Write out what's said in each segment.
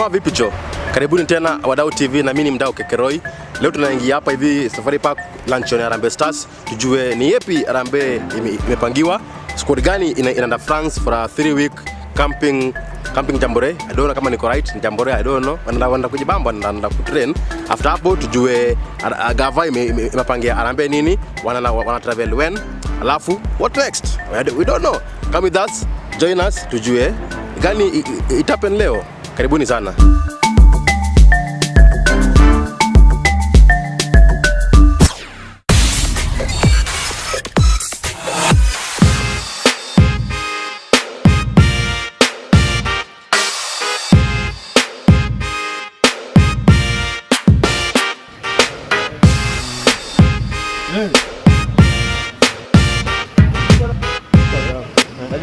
Ama vipi cho? Karibuni tena Wadau TV na mimi ni mdau Kekeroi. Leo tunaingia hapa hivi Safari Park Luncheon ya Harambee Stars. Tujue ni yepi Harambee imepangiwa. Squad gani inaenda France for a 3-week camping jamboree. I don't know kama niko right, jamboree I don't know. Wanaenda kujibamba, wanaenda kutrain. After hapo tujue gava imepangia Harambee nini, wana travel when. Alafu what next? We don't know. Come with us, join us tujue gani itapen leo. Karibuni sana.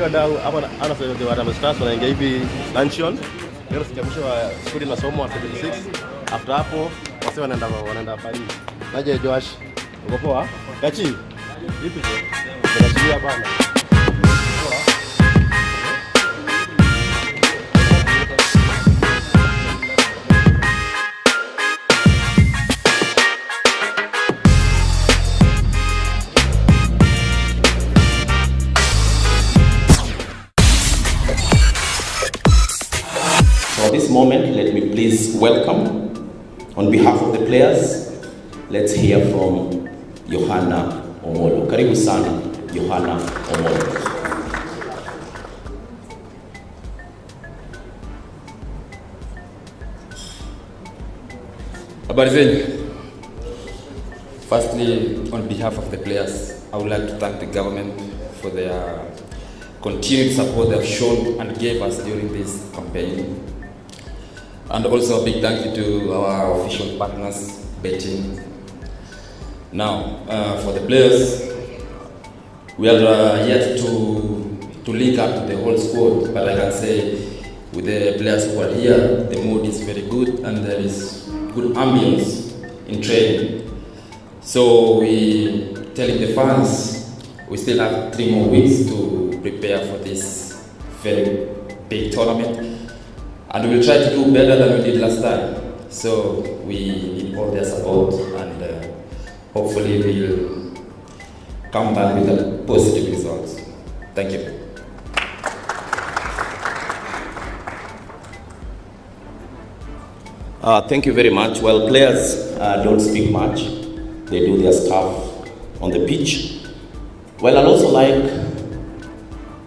Wadau hapa ana sasa ndio Harambee Stars wanaingia hivi luncheon. Leo sikamshwa shule na somo 76. After hapo wase wanaenda Paris. Naje Josh. Uko poa? Kachi. Vipi tu? Tunashiria bana. For this moment, let me please welcome, on behalf of the players, let's hear from Yohana Omolo. Karibu sana, Yohana Omolo. Habari zenu. Firstly, on behalf of the players, I would like to thank the government for their continued support they have shown and gave us during this campaign. And also a big thank you to our official partners, betting. Now, for the players, we are yet to link up to the whole squad, but I can say with the players who are here, the mood is very good and there is good ambience in training. So we telling the fans, we still have 3 more weeks to prepare for this very big tournament. And we will try to do better than we did last time. So we need all their support and hopefully we'll come back with a positive results. Thank you. Thank you very much. Well, players don't speak much. They do their stuff on the pitch. Well, I'd also like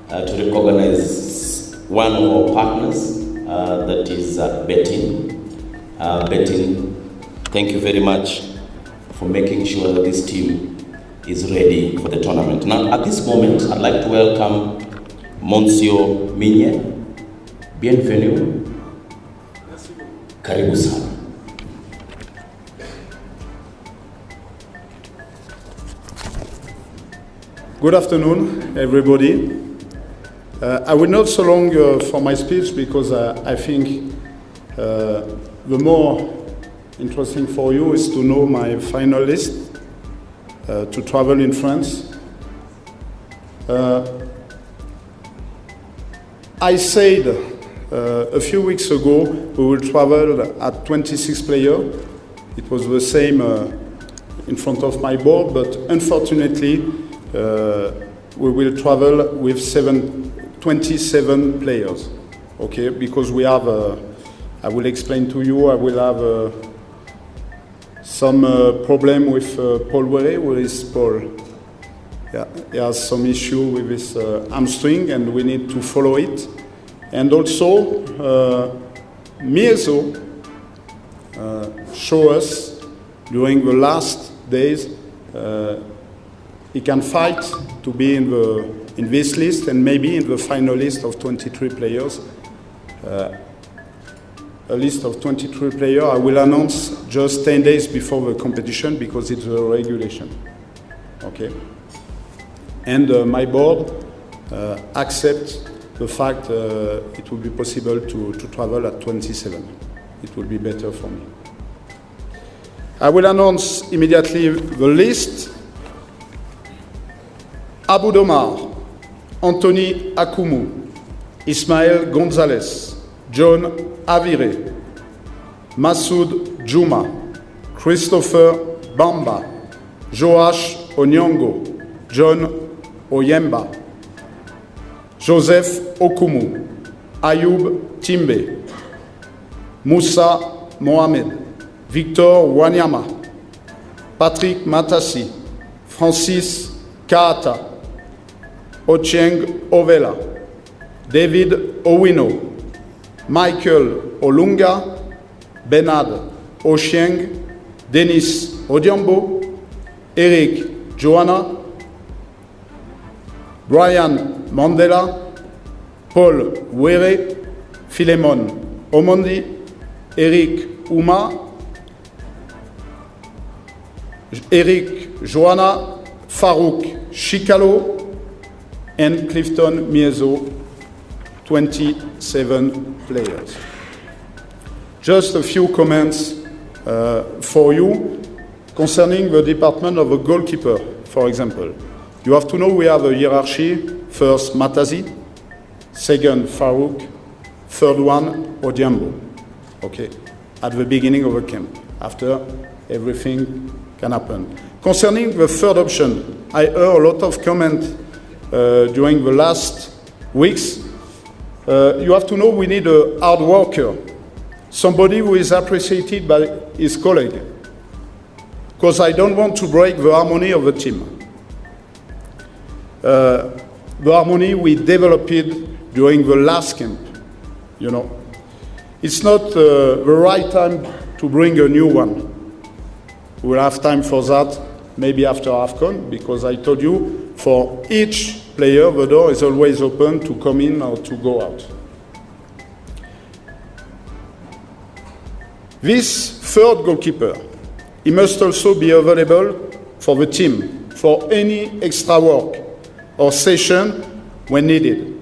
to recognize one of our partners, that is betting. Betting, thank you very much for making sure that this team is ready for the tournament. Now, at this moment, I'd like to welcome Monsieur Migne. Bienvenue. Karibu sana. Good afternoon, everybody. I will not so long for my speech because I think the more interesting for you is to know my final list to travel in France. I said a few weeks ago we will travel at 26 players. It was the same in front of my board, but unfortunately we will travel with 27 players, okay? Because we have, I will explain to you, I will have some problem with Paul Were. Where is Paul? Yeah, he has some issue with his hamstring and we need to follow it. And also, Mieso show us during the last days he can fight to be in this list and maybe in the final list of 23 players. A list of 23 players I will announce just 10 days before the competition because it's a regulation. Okay. And my board accepts the fact it will be possible to travel at 27. It will be better for me. I will announce immediately the list. Abu Domar, Anthony Akumu, Ismael Gonzalez, John Avire, Massoud Juma, Christopher Bamba, Joash Onyongo, John Oyemba, Joseph Okumu, Ayoub Timbe, Moussa Mohamed, Victor Wanyama, Patrick Matassi, Francis Kaata, Ochieng Ovela, David Owino, Michael Olunga, Bernard Ochieng, Denis Odiambo, Eric Joanna, Brian Mandela, Paul Were, Philemon Omondi, Eric Uma, Eric Joanna, Farouk Chikalo, and Clifton Miezo, 27 players. Just a few comments for you concerning the department of a goalkeeper, for example. You have to know we have a hierarchy. First, Matazi. Second, Farouk. Third one, Odiambo. Okay, at the beginning of a camp. After, everything can happen. Concerning the third option, I heard a lot of comment during the last weeks. You have to know we need a hard worker, somebody who is appreciated by his colleague, because I don't want to break the harmony of the team. The harmony we developed during the last camp, you know. It's not the right time to bring a new one. We'll have time for that maybe after AFCON, because I told you, for each player, the door is always open to come in or to go out. This third goalkeeper, he must also be available for the team, for any extra work or session when needed.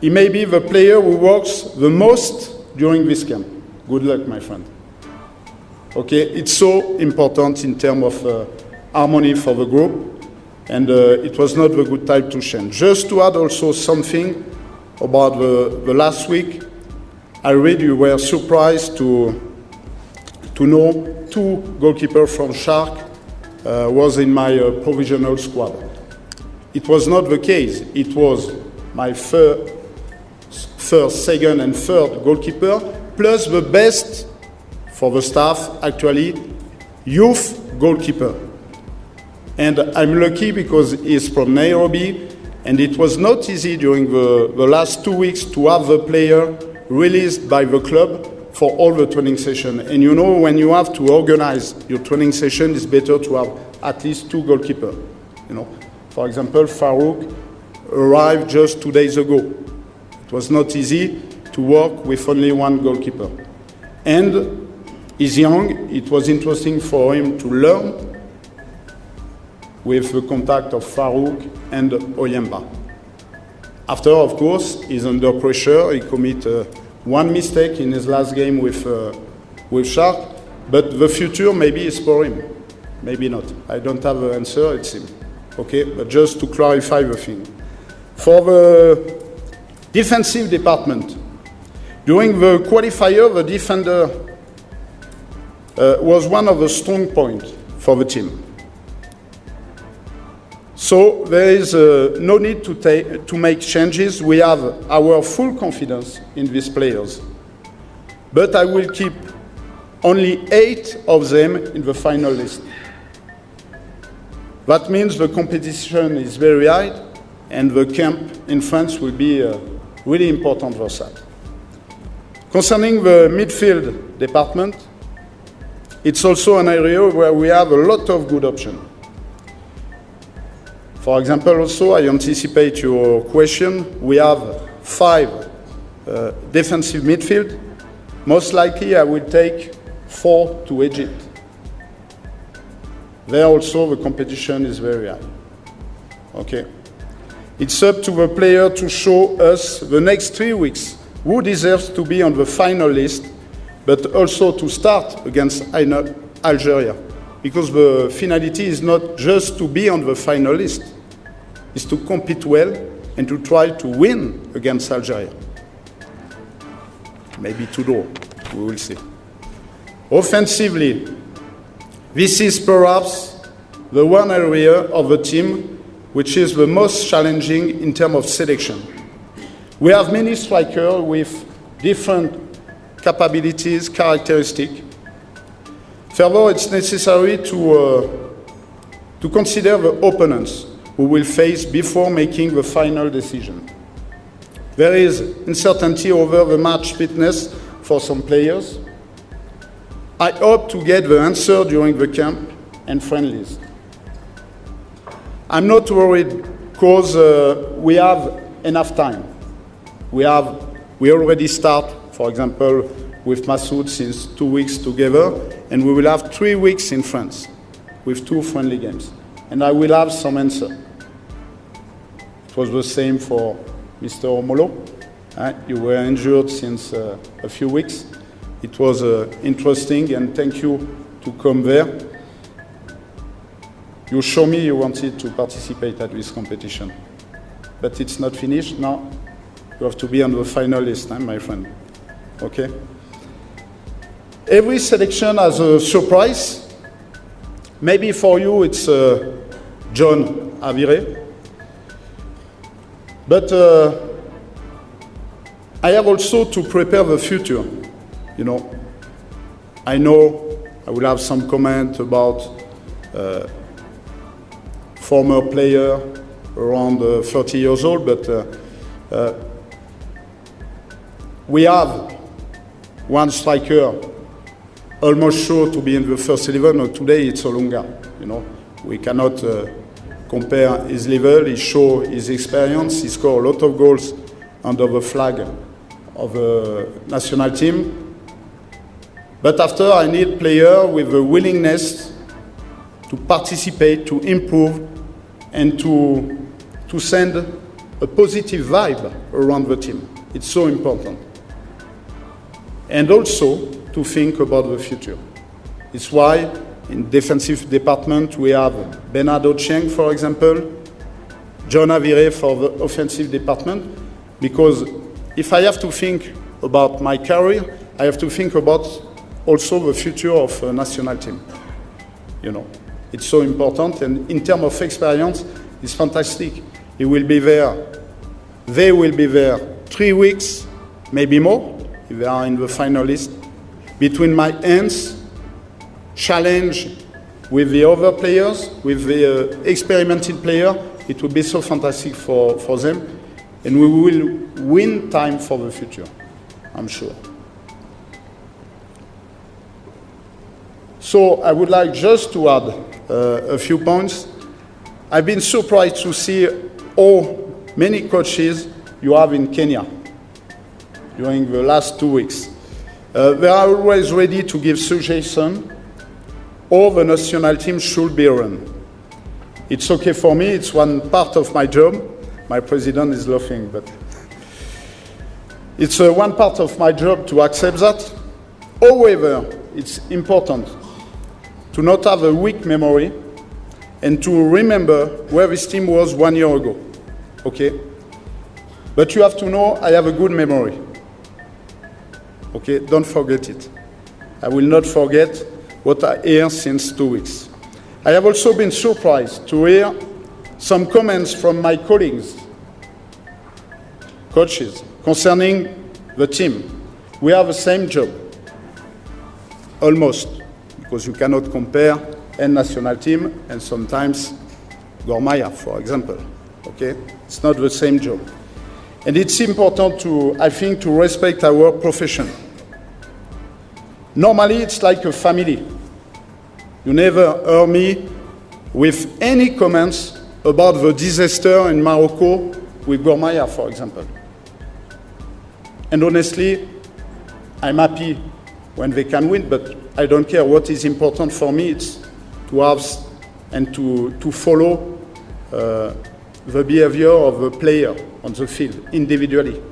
He may be the player who works the most during this camp. Good luck, my friend. Okay, it's so important in terms of harmony for the group, and it was not the good time to change. Just to add also something about the last week, I read you were surprised to know 2 goalkeepers from Shark was in my provisional squad. It was not the case. It was my first, second, and third goalkeeper, plus the best for the staff, actually, youth goalkeeper. And I'm lucky because he's from Nairobi, and it was not easy during the last 2 weeks to have the player released by the club for all the training session. And you know, when you have to organize your training session, it's better to have at least 2 goalkeepers. You know, for example, Farouk arrived just 2 days ago. It was not easy to work with only 1 goalkeeper. And he's young. It was interesting for him to learn with the contact of Farouk and Oyemba. After, of course, he's under pressure. He committed 1 mistake in his last game with Shark, but the future maybe is for him, maybe not. I don't have an answer, it's him. Okay, but just to clarify the thing. For the defensive department, during the qualifier, the defender was one of the strong points for the team. So there is no need to make changes. We have our full confidence in these players. But I will keep only 8 of them in the final list. That means the competition is very high, and the camp in France will be really important for that. Concerning the midfield department, it's also an area where we have a lot of good options. For example, also, I anticipate your question. We have 5 defensive midfield. Most likely, I will take 4 to Egypt. There also, the competition is very high. Okay. It's up to the player to show us the next 3 weeks who deserves to be on the final list, but also to start against Algeria. Because the finality is not just to be on the final list, it's to compete well and to try to win against Algeria. Maybe to draw, we will see. Offensively, this is perhaps the one area of the team which is the most challenging in terms of selection. We have many strikers with different capabilities, characteristics. Further, it's necessary to consider the opponents who will face before making the final decision. There is uncertainty over the match fitness for some players. I hope to get the answer during the camp and friendlies. I'm not worried because we have enough time. We already start, for example, with Massoud since 2 weeks together, and we will have 3 weeks in France with 2 friendly games. And I will have some answer. It was the same for Mr. Omolo. You were injured since a few weeks. It was interesting, and thank you to come there. You show me you wanted to participate at this competition. But it's not finished. Now you have to be on the final list, my friend. Okay? Every selection has a surprise. Maybe for you it's John Avire. But I have also to prepare the future. You know, I know I will have some comment about former player around 30 years old, but we have one striker almost sure to be in the first 11. Today it's Olunga. You know, we cannot compare his level. He shows his experience. He scored a lot of goals under the flag of the national team. But after, I need players with the willingness to participate, to improve, and to send a positive vibe around the team. It's so important. And also to think about the future. It's why in defensive department we have Bernardo Cheng, for example, John Avire for the offensive department, because if I have to think about my career, I have to think about also the future of a national team. You know, it's so important, and in terms of experience, it's fantastic. He will be there, they will be there 3 weeks, maybe more, if they are in the finalist, between my hands, challenge with the other players, with the experimented player. It will be so fantastic for them, and we will win time for the future, I'm sure. So I would like just to add a few points. I've been surprised to see how many coaches you have in Kenya during the last 2 weeks. They are always ready to give suggestions how the national team should be run. It's okay for me, it's one part of my job. My president is laughing, but it's one part of my job to accept that. However, it's important to not have a weak memory and to remember where this team was 1 year ago, okay? But you have to know I have a good memory, okay? Don't forget it. I will not forget what I hear since 2 weeks. I have also been surprised to hear some comments from my colleagues, coaches, concerning the team. We have the same job, almost, because you cannot compare a national team and sometimes Gor Mahia, for example, okay? It's not the same job. And it's important to, I think, to respect our profession. Normally, it's like a family. You never hear me with any comments about the disaster in Morocco with Gor Mahia, for example. And honestly, I'm happy when they can win, but I don't care. What is important for me is to have and to follow the behavior of the player on the field individually.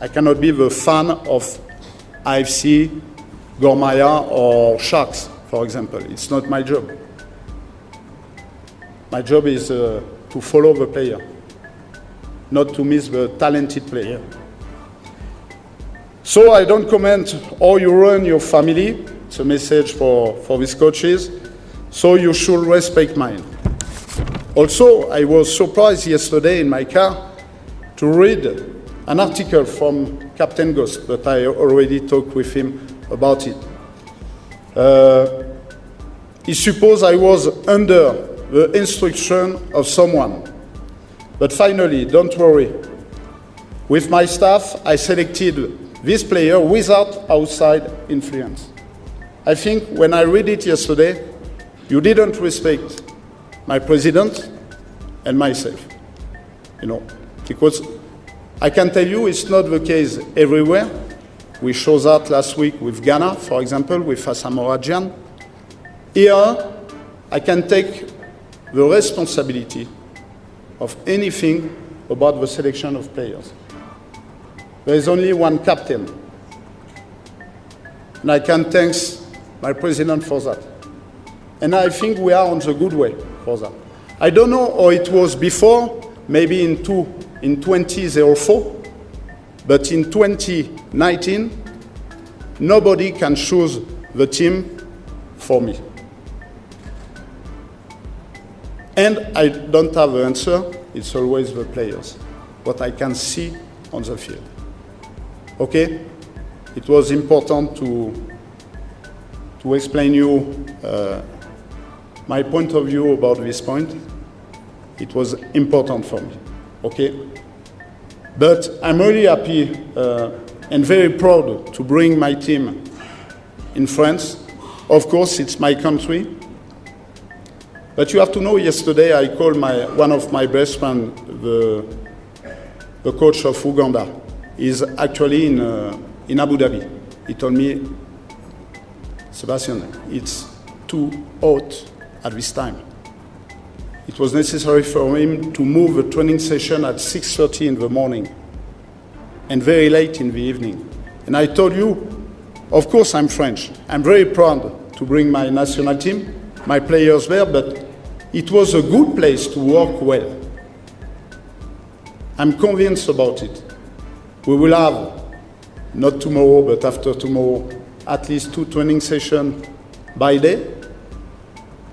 I cannot be the fan of AFC, Gor Mahia or Sharks, for example. It's not my job. My job is to follow the player, not to miss the talented player. So I don't comment how you run your family. It's a message for these coaches. So you should respect mine. Also, I was surprised yesterday in my car to read an article from Captain Ghost, but I already talked with him about it. He supposed I was under the instruction of someone. But finally, don't worry. With my staff, I selected this player without outside influence. I think when I read it yesterday, you didn't respect my president and myself, because I can tell you it's not the case everywhere. We showed that last week with Ghana, for example, with Asamoah Gyan. Here, I can take the responsibility of anything about the selection of players. There is only one captain, and I can thank my president for that. And I think we are on the good way for that. I don't know how it was before, maybe in 2004, but in 2019, nobody can choose the team for me. And I don't have the answer, it's always the players, what I can see on the field. Okay? It was important to explain you my point of view about this point. It was important for me, okay? But I'm really happy and very proud to bring my team in France. Of course, it's my country. But you have to know, yesterday I called one of my best friends, the coach of Uganda. He's actually in Abu Dhabi. He told me, Sebastian, it's too hot at this time. It was necessary for him to move the training session at 6:30 in the morning and very late in the evening. And I told you, of course I'm French. I'm very proud to bring my national team, my players there, but it was a good place to work well. I'm convinced about it. We will have, not tomorrow, but after tomorrow, at least 2 training sessions by day.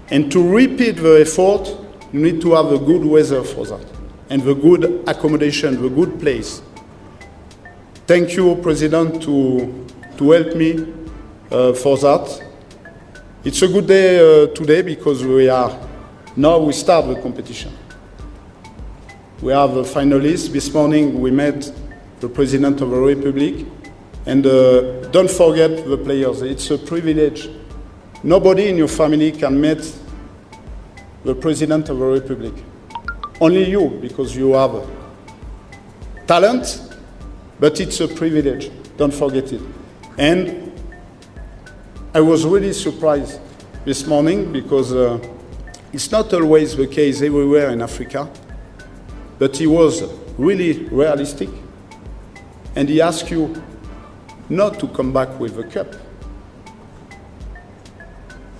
And to repeat the effort, you need to have a good weather for that, and the good accommodation, the good place. Thank you, President, to help me for that. It's a good day today because we start the competition. We have a finalist. This morning we met the President of the Republic, and don't forget the players. It's a privilege. Nobody in your family can meet the President of the Republic. Only you, because you have talent, but it's a privilege. Don't forget it. And I was really surprised this morning because it's not always the case everywhere in Africa, but he was really realistic, and he asked you not to come back with a cup,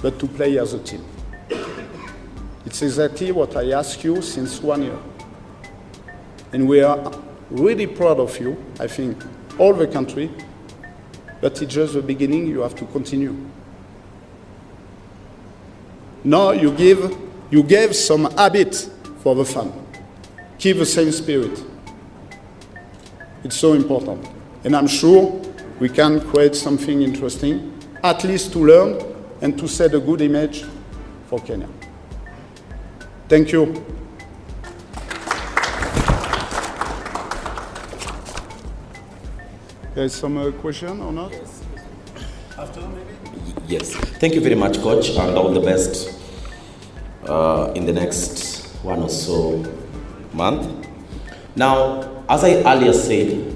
but to play as a team. It's exactly what I asked you since 1 year. And we are really proud of you, I think, all the country, but it's just the beginning, you have to continue. Now you gave some habit for the fan. Keep the same spirit. It's so important. And I'm sure we can create something interesting, at least to learn and to set a good image for Kenya. Thank you. There's some question or not? Yes. After maybe? Yes. Thank you very much, Coach, and all the best in the next 1 or so month. Now, as I earlier said,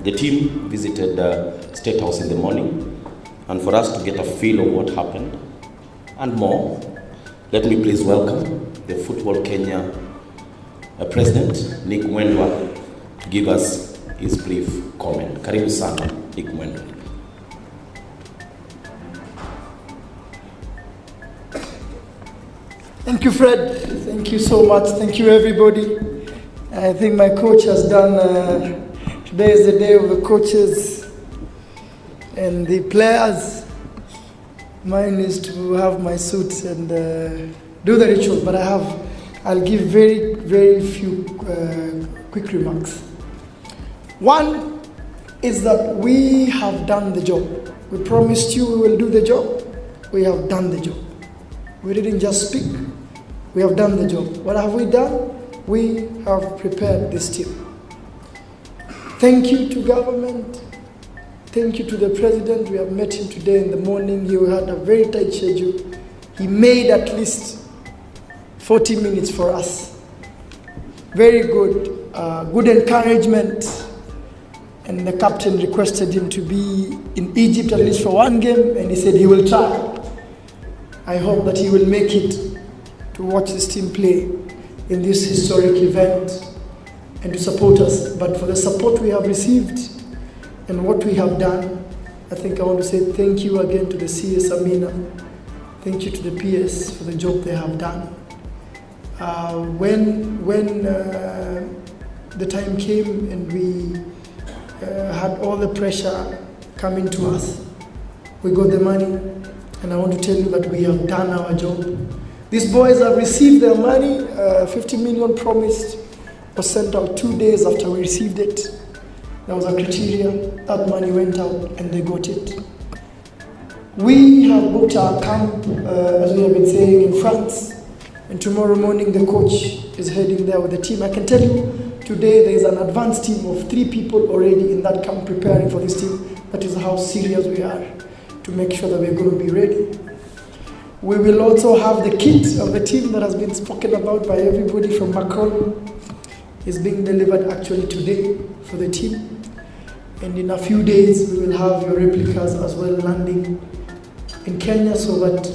the team visited the State House in the morning, and for us to get a feel of what happened and more, let me please welcome the Football Kenya President, Nick Mwendwa, to give us his brief comment. Karibu sana, Nick Mwendwa. Thank you, Fred. Thank you so much. Thank you, everybody. I think my coach has done, today is the day of the coaches. And the players, mine is to have my suit and do the ritual, but I'll give very, very few quick remarks. One is that we have done the job. We promised you we will do the job. We have done the job. We didn't just speak. We have done the job. What have we done? We have prepared this team. Thank you to government. Thank you to the president. We have met him today in the morning. He had a very tight schedule. He made at least 40 minutes for us. Very good. Good encouragement. And the captain requested him to be in Egypt at least for one game, and he said he will try. I hope that he will make it to watch this team play in this historic event and to support us. But for the support we have received and what we have done, I think I want to say thank you again to the CS Amina. Thank you to the PS for the job they have done. When the time came and we had all the pressure coming to us, we got the money, and I want to tell you that we have done our job. These boys have received their money. 50 million promised was sent out 2 days after we received it. There was a criteria. That money went out and they got it. We have booked our camp, as we have been saying, in France. And tomorrow morning the coach is heading there with the team. I can tell you today there is an advanced team of 3 people already in that camp preparing for this team. That is how serious we are to make sure that we're going to be ready. We will also have the kit of the team that has been spoken about by everybody from Macron. Is being delivered actually today for the team. And in a few days we will have your replicas as well landing in Kenya so that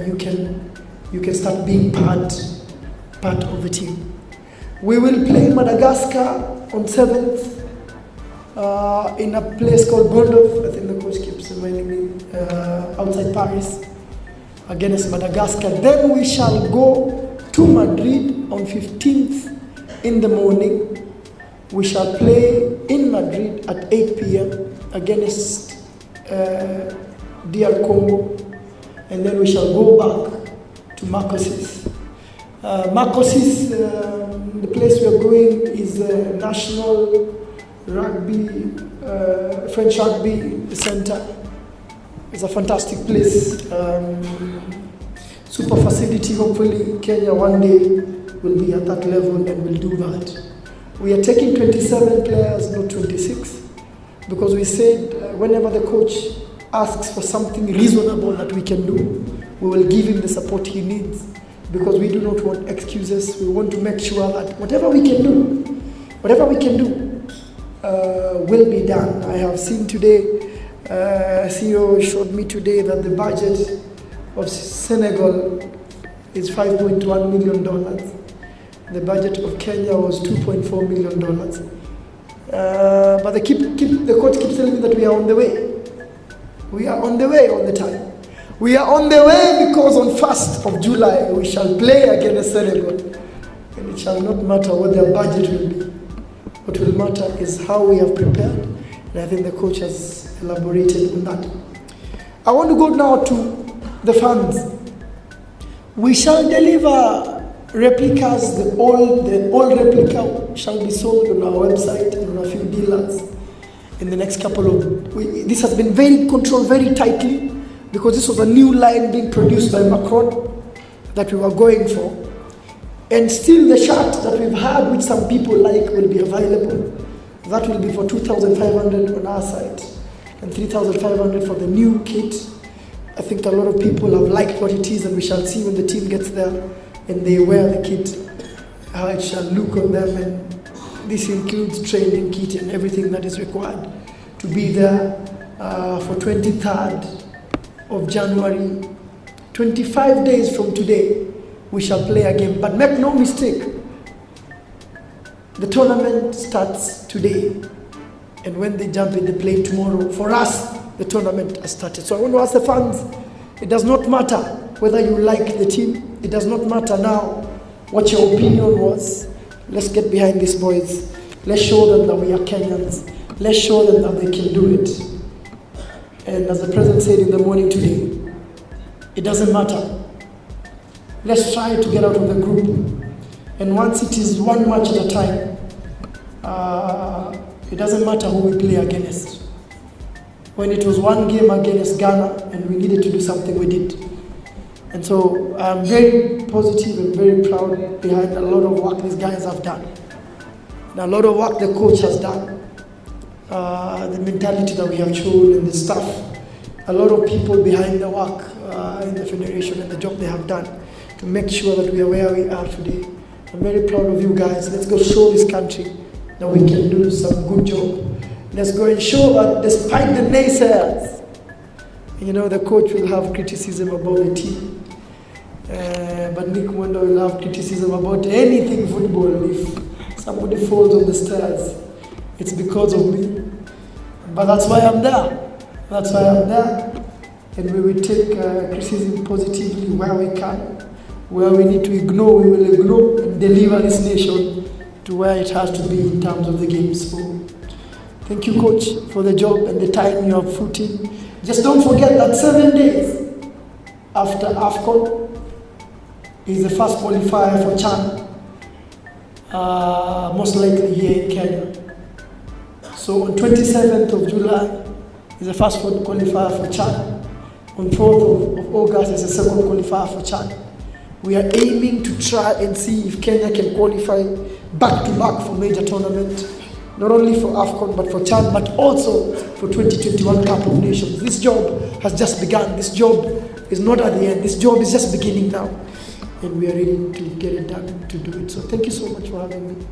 you can start being part of the team. We will play Madagascar on 7th in a place called Bordeaux. I think the coach keeps reminding me, outside Paris, against Madagascar. Then we shall go to Madrid on 15th in the morning. We shall play in Madrid at 8 p.m. against DR Congo, and then we shall go back to Marcoussis. Marcoussis, the place we are going is the National Rugby, French Rugby Center. It's a fantastic place. Super facility. Hopefully Kenya one day will be at that level and will do that. We are taking 27 players, not 26, because we said whenever the coach asks for something reasonable that we can do, we will give him the support he needs, because we do not want excuses. We want to make sure that whatever we can do will be done. I have seen today, CEO showed me today that the budget of Senegal is $5.1 million. The budget of Kenya was $2.4 million. But the coach keeps telling me that we are on the way. We are on the way all the time. We are on the way because on 1st of July we shall play against Senegal. And it shall not matter what their budget will be. What will matter is how we have prepared. And I think the coach has elaborated on that. I want to go now to the fans. We shall deliver replicas. The old replica shall be sold on our website and on a few dealers in the next couple of weeks. This has been very controlled very tightly because this was a new line being produced by Macron that we were going for. And still the shirt that we've had, which some people like, will be available. That will be for 2,500 on our site and 3,500 for the new kit. I think a lot of people have liked what it is, and we shall see when the team gets there and they wear the kit, how it shall look on them. And this includes training kit and everything that is required to be there for 23rd of January. 25 days from today, we shall play a game. But make no mistake, the tournament starts today. And when they jump in, they play tomorrow. For us, the tournament has started. So I want to ask the fans, it does not matter whether you like the team. It does not matter now what your opinion was. Let's get behind these boys. Let's show them that we are Kenyans. Let's show them that they can do it. And as the president said in the morning today, it doesn't matter. Let's try to get out of the group. And once it is one match at a time, it doesn't matter who we play against. When it was one game against Ghana and we needed to do something, we did. And so I'm very positive and very proud behind a lot of work these guys have done. And a lot of work the coach has done. The mentality that we have shown and the staff. A lot of people behind the work in the federation and the job they have done to make sure that we are where we are today. I'm very proud of you guys. Let's go show this country that we can do some good job. Let's go and show that despite the naysayers, the coach will have criticism about the team. But Nick Mwendo will have criticism about anything football. If somebody falls on the stairs, it's because of me. But that's why I'm there. That's why I'm there. And we will take criticism positively where we can. Where we need to ignore, we will ignore and deliver this nation to where it has to be in terms of the game. So, thank you, coach, for the job and the time you have put in. Just don't forget that 7 days after AFCON is the first qualifier for CHAN, most likely here in Kenya. So on 27th of July is the first qualifier for CHAN. On 4th of August is the second qualifier for CHAN. We are aiming to try and see if Kenya can qualify back-to-back for major tournament, not only for AFCON but for CHAN, but also for 2021 Cup of Nations. This job has just begun. This job is not at the end. This job is just beginning now. And we are ready to get it done, to do it. So thank you so much for having me.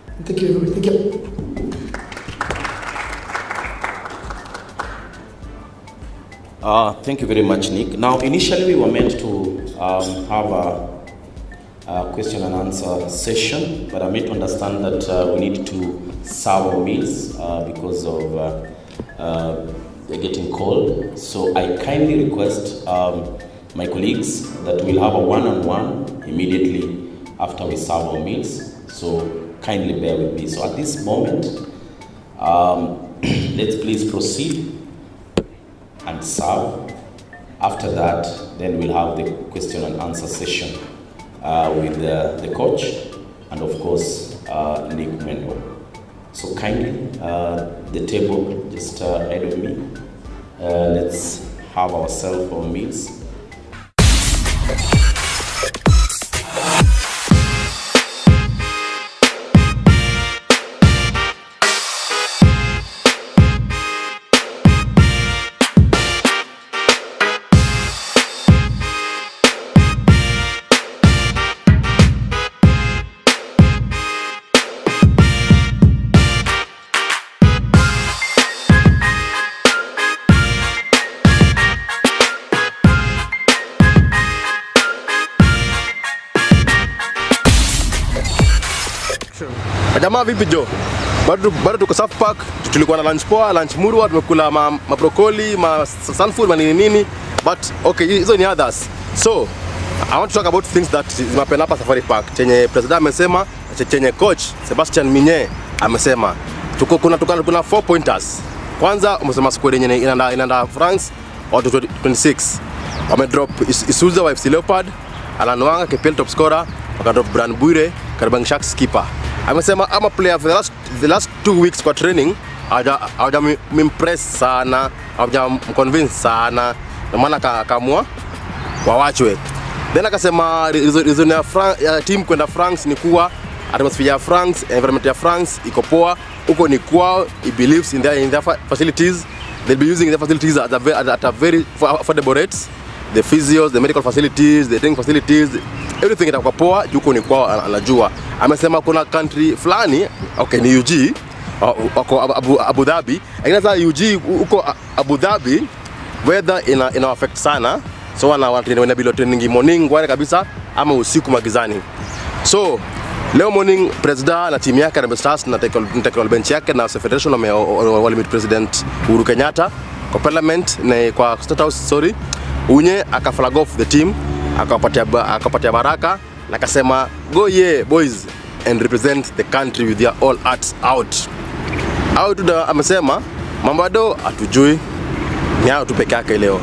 And thank you, everybody. Thank you. Thank you very much, Nick. Now, initially we were meant to have a question and answer session, but I made to understand that we need to serve our meals because of they're getting cold. So I kindly request my colleagues that we'll have a one-on-one immediately after we serve our meals. So kindly bear with me. So at this moment, let's please proceed and serve. After that, then we'll have the question and answer session with the coach and of course Nick Mwendo. So kindly, the table just ahead of me. Let's have ourselves our meals. Jamaa vipi Jo? Bado tuko South Park, tulikuwa na lunch poa, lunch murwa, tumekula ma broccoli, ma sunfood, ma nini. But okay, hizo ni others. So, I want to talk about things that zimapenda hapa Safari Park. Chenye president amesema, chenye coach Sebastian Migne amesema. Kuna 4 pointers. Kwanza umesema squad yenye inaenda France au 26. Wamedrop Isuza wa FC Leopard, Alanwanga Kepel top scorer, wakadrop Brand Buire, Karabang Sharks keeper. Amesema ama player for the last 2 weeks kwa training hawaja impress sana, hawaja convince sana, na maana akaamua wawachwe. Then akasema reason ya team kwenda France ni kuwa atmosphere ya France, environment ya France iko poa, huko ni kwao, he believes in their facilities. They'll be using their facilities at a very affordable rates. The physios, the medical facilities, the training facilities, everything itakuwa poa, huko ni kwao anajua. Amesema kuna country fulani, okay ni UG, wako Abu Dhabi. Lakini sasa UG huko Abu Dhabi weather ina affect sana. So wana bila training morning ngware kabisa ama usiku magizani. So leo morning president na timu yake Harambee Stars na technical bench yake na federation walimit president Uhuru Kenyatta kwa parliament na kwa state house unye akaflag off the team, akapatia baraka na akasema go yeah boys and represent the country with their all hearts out. Amesema mambo bado hatujui, Ni hao tu peke yake leo.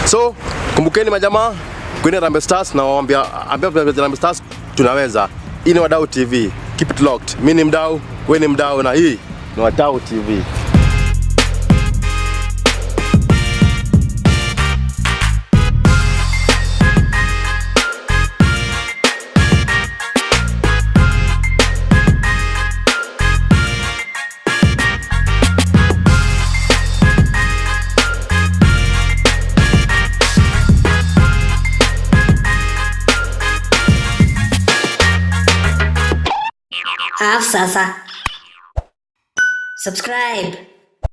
So, kumbukeni majamaa, kwenye Harambee Stars na waambia Harambee Stars tunaweza. Hii ni Wadau TV. Keep it locked. Mimi ni mdau, wewe ni mdau na hii ni Wadau TV. Sasa. Subscribe.